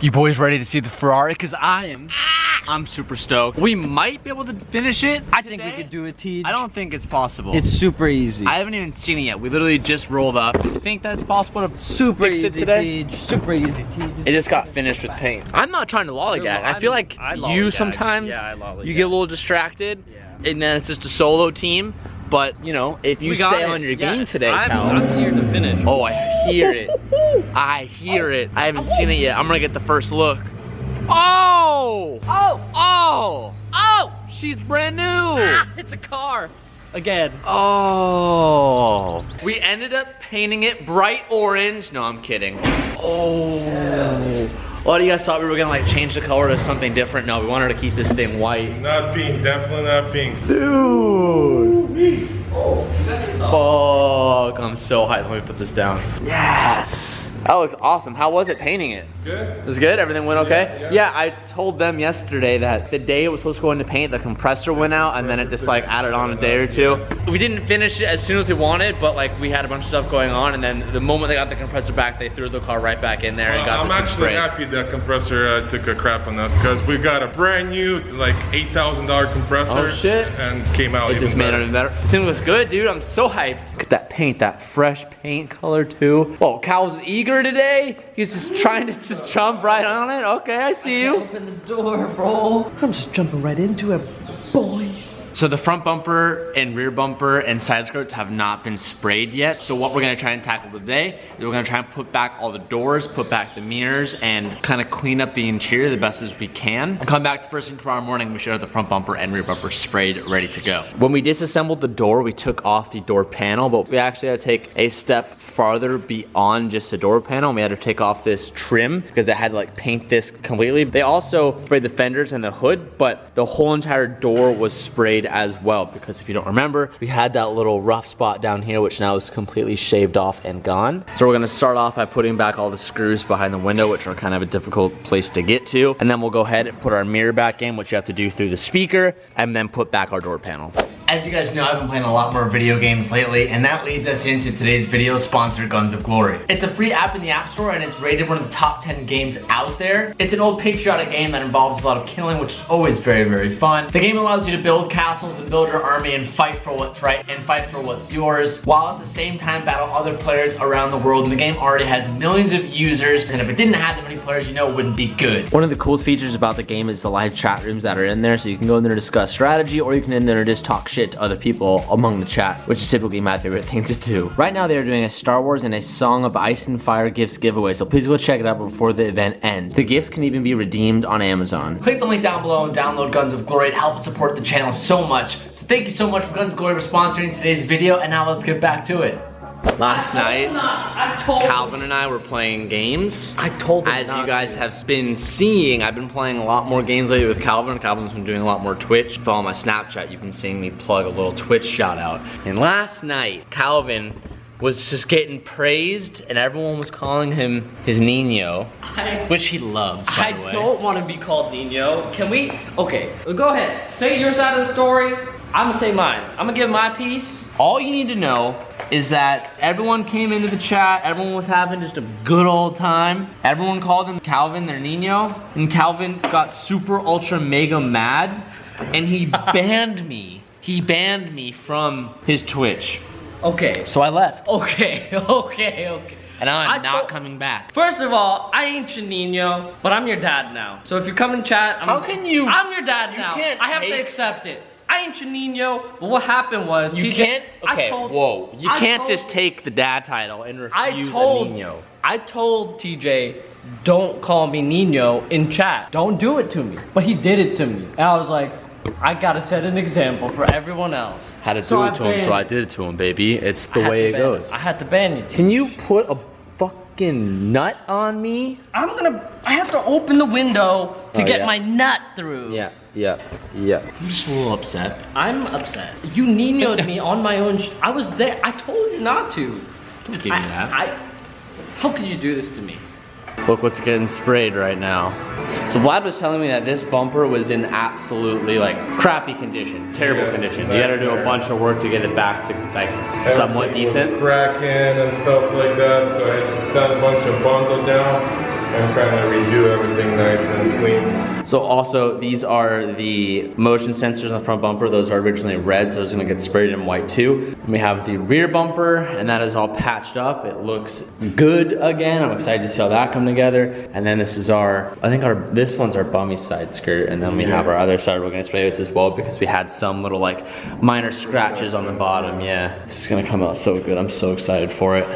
You boys ready to see the Ferrari? Cause I am. I'm super stoked. We might be able to finish it. I think we could do it, Tej. I don't think it's possible. It's super easy. I haven't even seen it yet. We literally just rolled up. You think that it's possible to super fix easy it today? Tej. Super easy, Tej. It just got finished with paint. I'm not trying to lollygag. I feel like you sometimes you get a little distracted, and then it's just a solo team. But you know, if you stay on your game today, Cal, I'm here to finish. Oh, I hear it. I hear it. I haven't seen it yet. I'm gonna get the first look. Oh! Oh! Oh! Oh! She's brand new! Ah, it's a car. Again. Oh! We ended up painting it bright orange. No, I'm kidding. Oh! What do you guys thought we were gonna like change the color to something different? No, we wanted to keep this thing white. Not pink, definitely not pink. Dude! Oh, fuck, I'm so hyped. Let me put this down. Yes! That looks awesome. How was it painting it? Good. It was good? Everything went okay? Yeah. I told them yesterday that the day it was supposed to go into paint, the compressor went out and then it just like added on a day or two. We didn't finish it as soon as we wanted, but like we had a bunch of stuff going on, and then the moment they got the compressor back, they threw the car right back in there and got I'm this thing actually sprayed. happy that compressor took a crap on us, because we got a brand new like $8,000 compressor. Oh shit. And came out It just made it even better. This thing looks good, dude. I'm so hyped. Look at that paint, that fresh paint color too. Oh, Cal's eager today. He's just trying to just jump right on it. Okay, I see you. Open the door, bro. I'm just jumping right into it, boys. So the front bumper and rear bumper and side skirts have not been sprayed yet. So what we're gonna try and tackle today is we're gonna try and put back all the doors, put back the mirrors, and kind of clean up the interior the best as we can. And come back first thing tomorrow morning, we should have the front bumper and rear bumper sprayed, ready to go. When we disassembled the door, we took off the door panel, but we actually had to take a step farther beyond just the door panel. We had to take off this trim because it had to like paint this completely. They also sprayed the fenders and the hood, but the whole entire door was sprayed as well, because if you don't remember, we had that little rough spot down here, which now is completely shaved off and gone. So we're gonna start off by putting back all the screws behind the window, which are kind of a difficult place to get to. And then we'll go ahead and put our mirror back in, which you have to do through the speaker, and then put back our door panel. As you guys know, I've been playing a lot more video games lately, and that leads us into today's video sponsor, Guns of Glory. It's a free app in the App Store, and it's rated one of the top 10 games out there. It's an old patriotic game that involves a lot of killing, which is always very, very fun. The game allows you to build castles and build your army and fight for what's right and fight for what's yours, while at the same time battle other players around the world. And the game already has millions of users, and if it didn't have that many players, you know it wouldn't be good. One of the coolest features about the game is the live chat rooms that are in there, so you can go in there and discuss strategy, or you can in there and just talk shit to other people among the chat, which is typically my favorite thing to do. Right now they are doing a Star Wars and a Song of Ice and Fire gifts giveaway, so please go check it out before the event ends. The gifts can even be redeemed on Amazon. Click the link down below and download Guns of Glory. It helps support the channel so much. So thank you so much for Guns of Glory for sponsoring today's video, and now let's get back to it. Last night, Calvin and I were playing games. As you guys have been seeing, I've been playing a lot more games lately with Calvin. Calvin's been doing a lot more Twitch. Follow my Snapchat, you've been seeing me plug a little Twitch shout out. And last night, Calvin was just getting praised, and everyone was calling him his Nino, which he loves, by the way. I don't want to be called Nino. Can we? Okay, go ahead. Say your side of the story. I'm gonna say mine. I'm gonna give my piece. All you need to know is that everyone came into the chat, everyone was having just a good old time. Everyone called him Calvin their Nino, and Calvin got super ultra mega mad, and he banned me. He banned me from his Twitch. Okay. So I left. Okay. And now I'm not coming back. First of all, I ain't your Nino, but I'm your dad now. So if you come in chat, How can you? I'm your dad now. I have to accept it. I ain't your Nino, but what happened was You can't, okay, whoa. You can't just take the dad title and refuse a Nino. I told TJ, don't call me Nino in chat. Don't do it to me. But he did it to me. And I was like, I gotta set an example for everyone else. Had to do it to him, so I did it to him, baby. It's the way it goes. I had to ban you, TJ. Can you put a fucking nut on me? I have to open the window to get my nut through. Yeah. I'm just a little upset. I'm upset. You Nino'd me on my own. I was there. I told you not to. Don't give me that. How can you do this to me? Look what's getting sprayed right now. So Vlad was telling me that this bumper was in absolutely like crappy condition, terrible condition. You gotta do a bunch of work to get it back to like somewhat decent. Cracking and stuff like that, so I had to send a bunch of bundle down. and kind of redo everything nice and clean. So also, these are the motion sensors on the front bumper. Those are originally red, so it's gonna get sprayed in white too. And we have the rear bumper, and that is all patched up. It looks good again. I'm excited to see how that come together. And then this is this one's our bummy side skirt, and then we have our other side we're gonna spray this as well because we had some little like minor scratches on the bottom. Yeah, this is gonna come out so good. I'm so excited for it.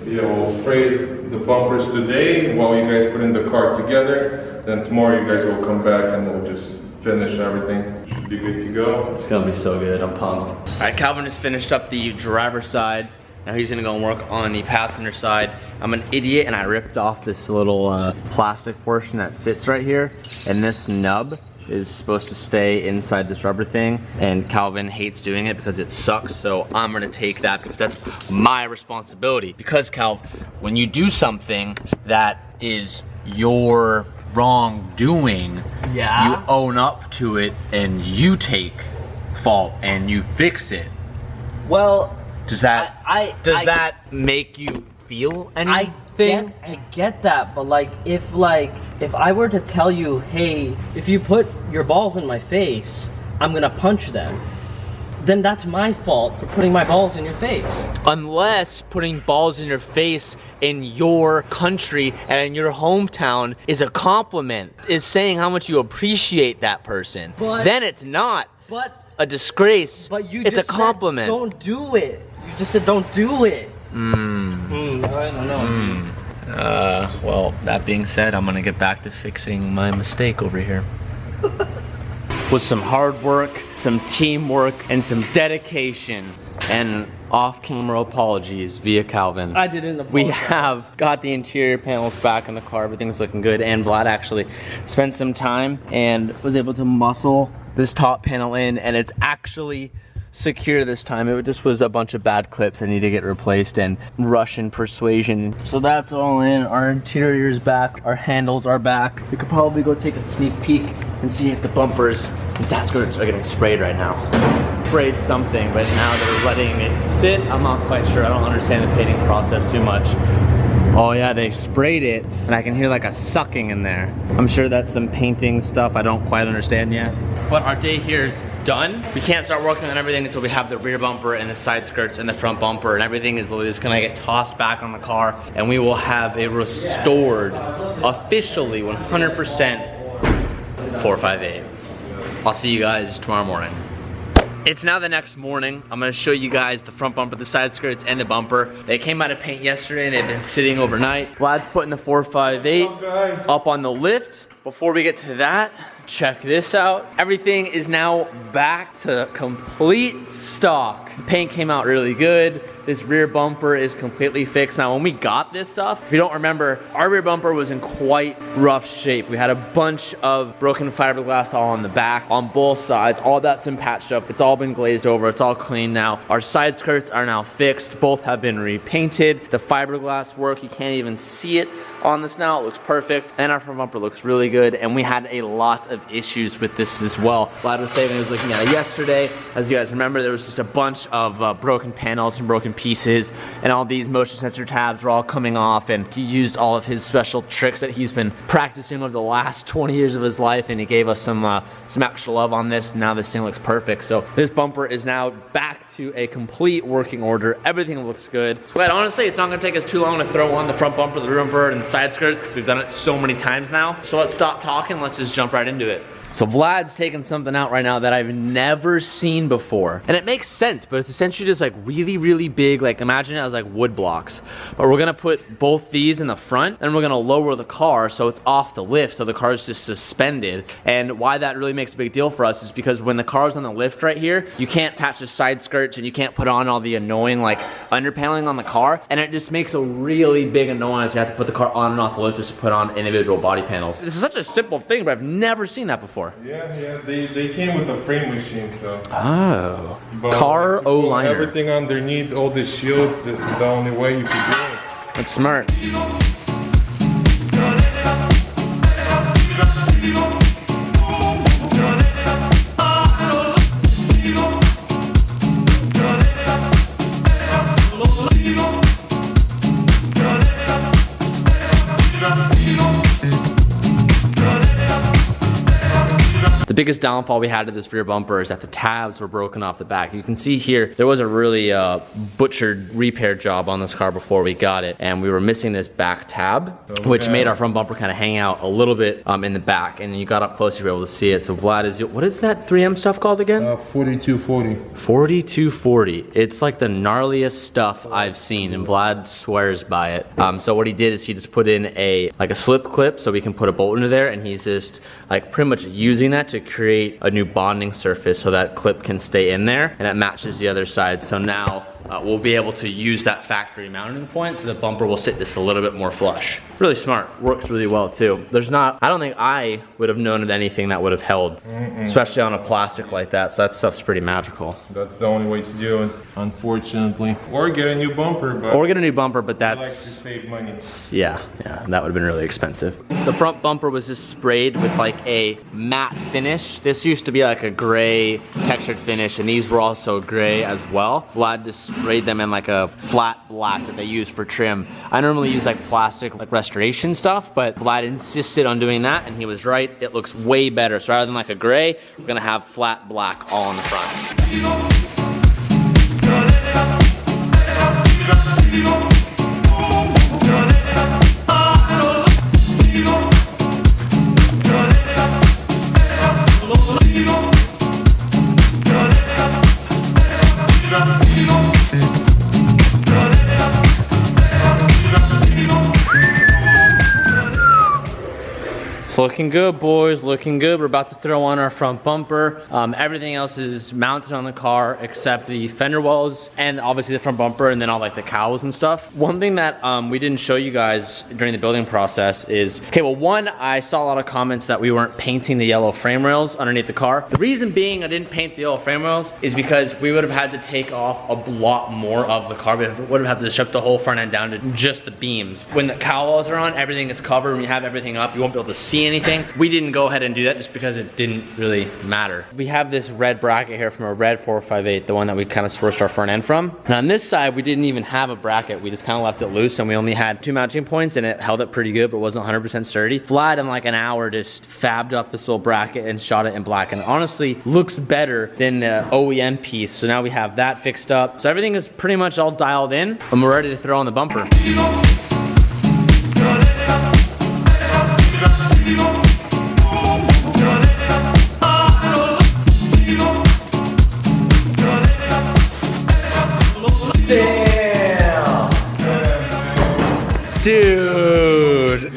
Yeah, we'll spray the bumpers today while you guys put in the car together. Then tomorrow you guys will come back and we'll just finish everything. Should be good to go. It's gonna be so good, I'm pumped. All right, Calvin just finished up the driver's side. Now he's gonna go and work on the passenger side. I'm an idiot and I ripped off this little plastic portion that sits right here. And this nub is supposed to stay inside this rubber thing, and Calvin hates doing it because it sucks, so I'm gonna take that because that's my responsibility. Because Calv, when you do something that is your wrongdoing, you own up to it and you take fault and you fix it. Well, does that make you feel anything? I get that, but like if I were to tell you, hey, if you put your balls in my face, I'm gonna punch them, then that's my fault for putting my balls in your face. Unless putting balls in your face in your country and in your hometown is a compliment, is saying how much you appreciate that person, then it's not a disgrace. But you it's just a compliment. Said, don't do it. You just said don't do it. I don't know. Well, that being said, I'm gonna get back to fixing my mistake over here. With some hard work, some teamwork, and some dedication, and off-camera apologies via Calvin. I didn't apologize. We have got the interior panels back in the car. Everything's looking good, and Vlad actually spent some time and was able to muscle this top panel in, and it's actually secure this time. It just was a bunch of bad clips that need to get replaced and Russian persuasion. So that's all in. Our interior is back. Our handles are back. We could probably go take a sneak peek and see if the bumpers and side skirts are getting sprayed right now. Sprayed something, but now they're letting it sit. I'm not quite sure. I don't understand the painting process too much. Oh yeah, they sprayed it and I can hear like a sucking in there. I'm sure that's some painting stuff I don't quite understand yet. But our day here is done. We can't start working on everything until we have the rear bumper and the side skirts and the front bumper, and everything is literally just gonna get tossed back on the car, and we will have a restored, officially 100% 458. I'll see you guys tomorrow morning. It's now the next morning. I'm gonna show you guys the front bumper, the side skirts, and the bumper. They came out of paint yesterday and they've been sitting overnight. Vlad's putting the 458 up on the lift. Before we get to that, check this out. Everything is now back to complete stock. Paint came out really good. This rear bumper is completely fixed. Now, when we got this stuff, if you don't remember, our rear bumper was in quite rough shape. We had a bunch of broken fiberglass all on the back, on both sides. All that's been patched up. It's all been glazed over. It's all clean now. Our side skirts are now fixed. Both have been repainted. The fiberglass work, you can't even see it on this now. It looks perfect. And our front bumper looks really good. And we had a lot of issues with this as well. Vlad was saying he was looking at it yesterday. As you guys remember, there was just a bunch of broken panels and broken pieces, and all these motion sensor tabs were all coming off, and he used all of his special tricks that he's been practicing over the last 20 years of his life, and he gave us some extra love on this. Now this thing looks perfect. So this bumper is now back to a complete working order. Everything looks good. So honestly, it's not gonna take us too long to throw on the front bumper, the rear bumper, and the side skirts, because we've done it so many times now. So let's stop talking, let's just jump right into it. So Vlad's taking something out right now that I've never seen before. And it makes sense, but it's essentially just like really, really big, like imagine it as like wood blocks. But we're gonna put both these in the front, and we're gonna lower the car so it's off the lift, so the car is just suspended. And why that really makes a big deal for us is because when the car's on the lift right here, you can't attach the side skirts and you can't put on all the annoying like underpaneling on the car, and it just makes a really big annoyance. You have to put the car on and off the lift just to put on individual body panels. This is such a simple thing, but I've never seen that before. Yeah, they came with a frame machine, so. Oh. But car O-liner. Everything underneath, all the shields, this is the only way you can do it. That's smart. biggest downfall we had to this rear bumper is that the tabs were broken off the back. You can see here, there was a really butchered repair job on this car before we got it, and we were missing this back tab, which made our front bumper kind of hang out a little bit in the back, and you got up close, you were able to see it. So Vlad, what is that 3M stuff called again? 4240. 4240. It's like the gnarliest stuff I've seen, and Vlad swears by it. So what he did is he just put in a slip clip so we can put a bolt into there, and he's just like pretty much using that to create a new bonding surface so that clip can stay in there and it matches the other side. So now we'll be able to use that factory mounting point so the bumper will sit just a little bit more flush. Really smart, works really well too. I don't think I would have known of anything that would have held, especially on a plastic like that, so that stuff's pretty magical. That's the only way to do it, unfortunately. Or get a new bumper, but that's... I like to save money. Yeah, that would have been really expensive. The front bumper was just sprayed with like a matte finish. This used to be like a gray textured finish, and these were also gray as well. Vlad just sprayed them in like a flat black that they use for trim. I normally use like plastic, like restoration stuff, but Vlad insisted on doing that, and he was right. It looks way better. So rather than like a gray, we're gonna have flat black all on the front. It's looking good, boys, looking good. We're about to throw on our front bumper. Everything else is mounted on the car except the fender wells and obviously the front bumper, and then all like the cowls and stuff. One thing that we didn't show you guys during the building process is, okay, well, one, I saw a lot of comments that we weren't painting the yellow frame rails underneath the car. The reason being I didn't paint the yellow frame rails is because we would have had to take off a lot more of the car. We would have had to strip the whole front end down to just the beams. When the cowl walls are on, everything is covered. When you have everything up, you won't be able to see anything. We didn't go ahead and do that just because it didn't really matter. We have this red bracket here from a red 458, the one that we kind of sourced our front end from. And on this side, we didn't even have a bracket. We just kind of left it loose, and we only had 2 mounting points, and it held up pretty good, but wasn't 100% sturdy. Vlad in like an hour just fabbed up this little bracket and shot it in black, and honestly looks better than the OEM piece. So now we have that fixed up. So everything is pretty much all dialed in, and we're ready to throw on the bumper. Damn! Dude!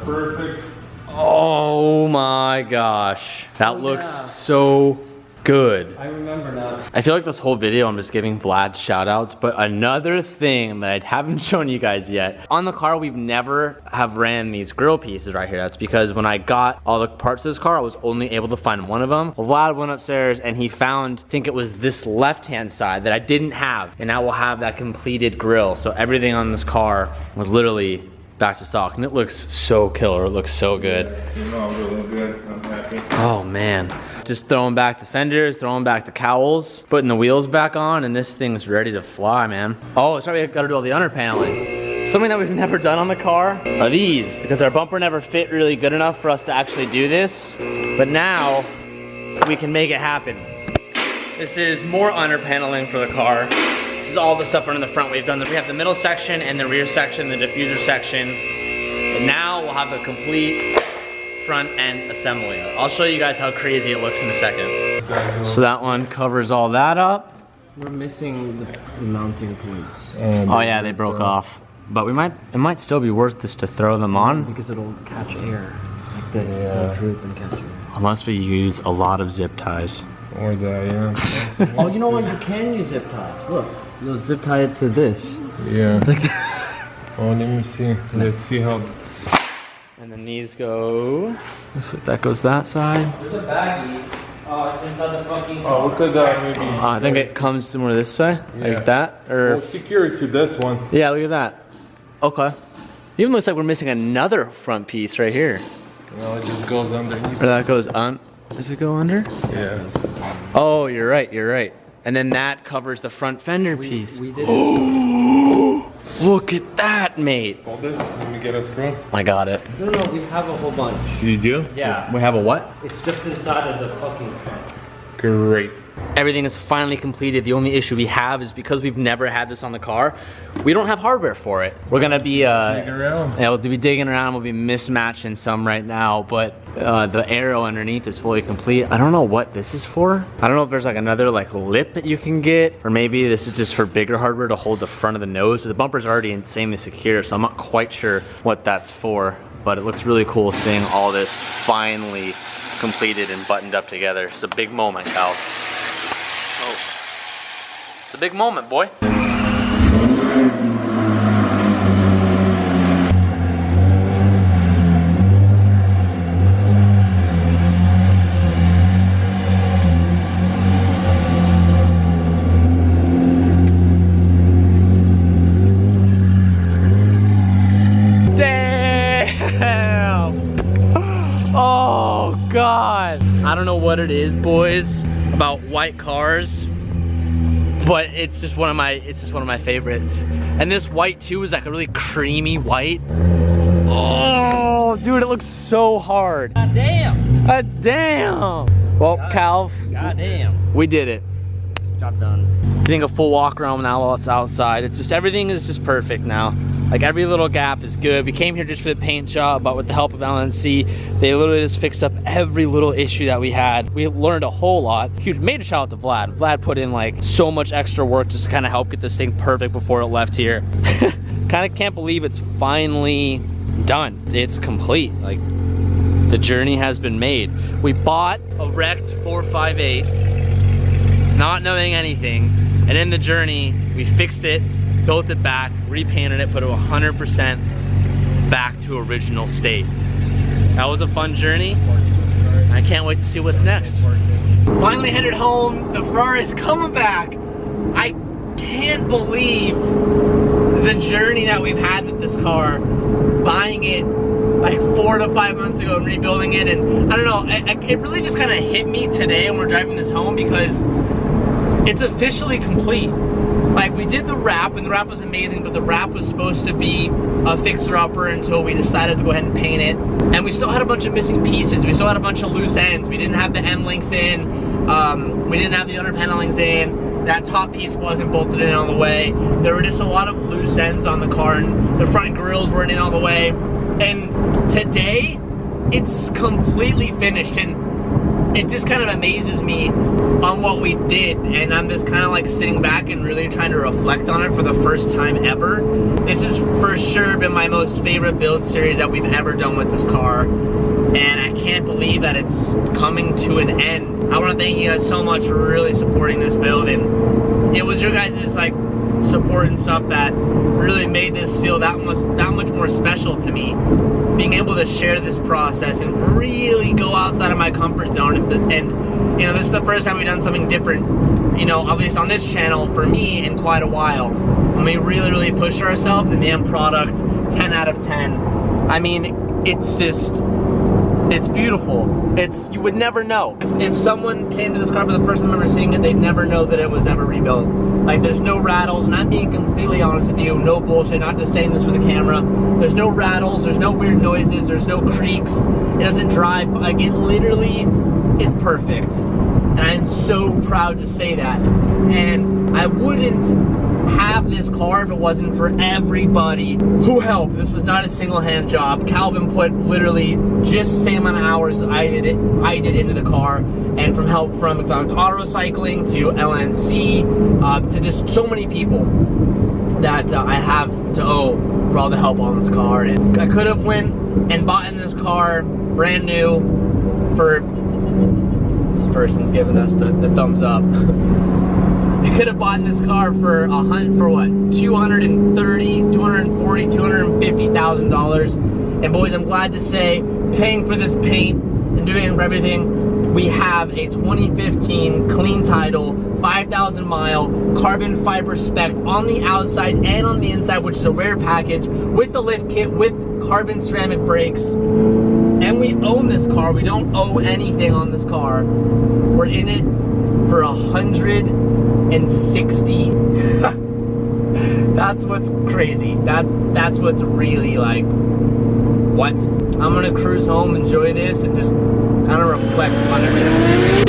Perfect. Oh my gosh. That looks so good. I remember now. I feel like this whole video I'm just giving Vlad shout outs, but another thing that I haven't shown you guys yet. On the car, we've never have ran these grill pieces right here. That's because when I got all the parts of this car, I was only able to find one of them. Well, Vlad went upstairs and he found, I think it was this left-hand side that I didn't have. And now we'll have that completed grill. So everything on this car was literally back to stock, and it looks so killer. It looks so good. No, really good. I'm happy. Oh man. Just throwing back the fenders, throwing back the cowls, putting the wheels back on, and this thing's ready to fly, man. Oh, sorry, we gotta do all the under paneling. Something that we've never done on the car are these, because our bumper never fit really good enough for us to actually do this. But now, we can make it happen. This is more under paneling for the car. This is all the stuff in the front we've done. We have the middle section and the rear section, the diffuser section. And now we'll have a complete front end assembly. I'll show you guys how crazy it looks in a second. So that one covers all that up. We're missing the mounting points. Oh yeah, they broke off. But it might still be worth this to throw them on. Because it'll catch air like this. It'll droop and catch air. Unless we use a lot of zip ties. Or that, yeah. Oh, you know what? You can use zip ties. Look, you'll zip tie it to this. Yeah. Like that. Oh, let me see. Let's see how. And then these go. Looks like that goes that side. There's a baggie. Oh, it's inside the fucking. Oh, look at that. Maybe. I think it comes to more this way, like that, or. Well, secure it to this one. Yeah, look at that. Okay. Even looks like we're missing another front piece right here. No, it just goes underneath. Or that goes on. Does it go under? Yeah. Oh, you're right. You're right. And then that covers the front fender piece. We did it. Look at that, mate. Hold this, let me get a screw. I got it. No, we have a whole bunch. You do? Yeah. We have a what? It's just inside of the fucking trunk. Great. Everything is finally completed. The only issue we have is because we've never had this on the car, we don't have hardware for it. We're gonna be Digging around. Yeah, we'll be digging around. We'll be mismatching some right now, but the arrow underneath is fully complete. I don't know what this is for. I don't know if there's like another like lip that you can get, or maybe this is just for bigger hardware to hold the front of the nose. But the bumper's already insanely secure, so I'm not quite sure what that's for. But it looks really cool seeing all this finally completed and buttoned up together. It's a big moment, Cal. Oh, it's a big moment, boy. Oh God. I don't know what it is, boys, about white cars, but it's just one of my favorites. And this white too is like a really creamy white. Oh, dude, it looks so hard. God damn. Damn. Well, Calv, God damn. we did it. Job done. Getting a full walk around now while it's outside. It's just, everything is just perfect now. Like every little gap is good. We came here just for the paint job, but with the help of LNC, they literally just fixed up every little issue that we had. We learned a whole lot. Huge, made a shout out to Vlad. Vlad put in like so much extra work just to kind of help get this thing perfect before it left here. Kind of can't believe it's finally done. It's complete. Like the journey has been made. We bought a wrecked 458, not knowing anything, and in the journey, we fixed it, built it back, repainted it, put it 100% back to original state. That was a fun journey. I can't wait to see what's next. Finally headed home. The Ferrari's coming back. I can't believe the journey that we've had with this car. Buying it like 4 to 5 months ago and rebuilding it, and I don't know, it really just kind of hit me today when we're driving this home because it's officially complete. Like, we did the wrap, and the wrap was amazing, but the wrap was supposed to be a fixer-upper until we decided to go ahead and paint it. And we still had a bunch of missing pieces. We still had a bunch of loose ends. We didn't have the M-links in. We didn't have the under panelings in. That top piece wasn't bolted in on the way. There were just a lot of loose ends on the car, and the front grills weren't in all the way. And today, it's completely finished, and it just kind of amazes me on what we did, and I'm just kind of like sitting back and really trying to reflect on it for the first time ever. This has for sure been my most favorite build series that we've ever done with this car, and I can't believe that it's coming to an end. I want to thank you guys so much for really supporting this build, and it was your guys' like support and stuff that really made this feel that much more special to me. Being able to share this process and really go outside of my comfort zone, and you know, this is the first time we've done something different, you know, at least on this channel for me in quite a while. When we really pushed ourselves, and the end product, 10 out of 10. I mean, it's just, it's beautiful. It's, you would never know. If someone came to this car for the first time ever seeing it, they'd never know that it was ever rebuilt. Like, there's no rattles, and I'm being completely honest with you, no bullshit, not just saying this for the camera. There's no rattles, there's no weird noises, there's no creaks, it doesn't drive, like, it literally is perfect. And I'm so proud to say that. And I wouldn't have this car if it wasn't for everybody who helped. This was not a single hand job. Calvin put literally just the same amount of hours I did into the car, and from help from McDonald's Auto Recycling to LNC to just so many people that I have to owe for all the help on this car. And I could have went and bought in this car brand new for, this person's giving us the thumbs up. You could have bought this car for what? $230,000, $240,000, $250,000. And boys, I'm glad to say, paying for this paint and doing everything, we have a 2015 clean title, 5,000 mile carbon fiber spec on the outside and on the inside, which is a rare package, with the lift kit, with carbon ceramic brakes. And we own this car. We don't owe anything on this car. We're in it for 160 That's what's crazy. That's what's really like, what? I'm gonna cruise home, enjoy this, and just kind of reflect on everything.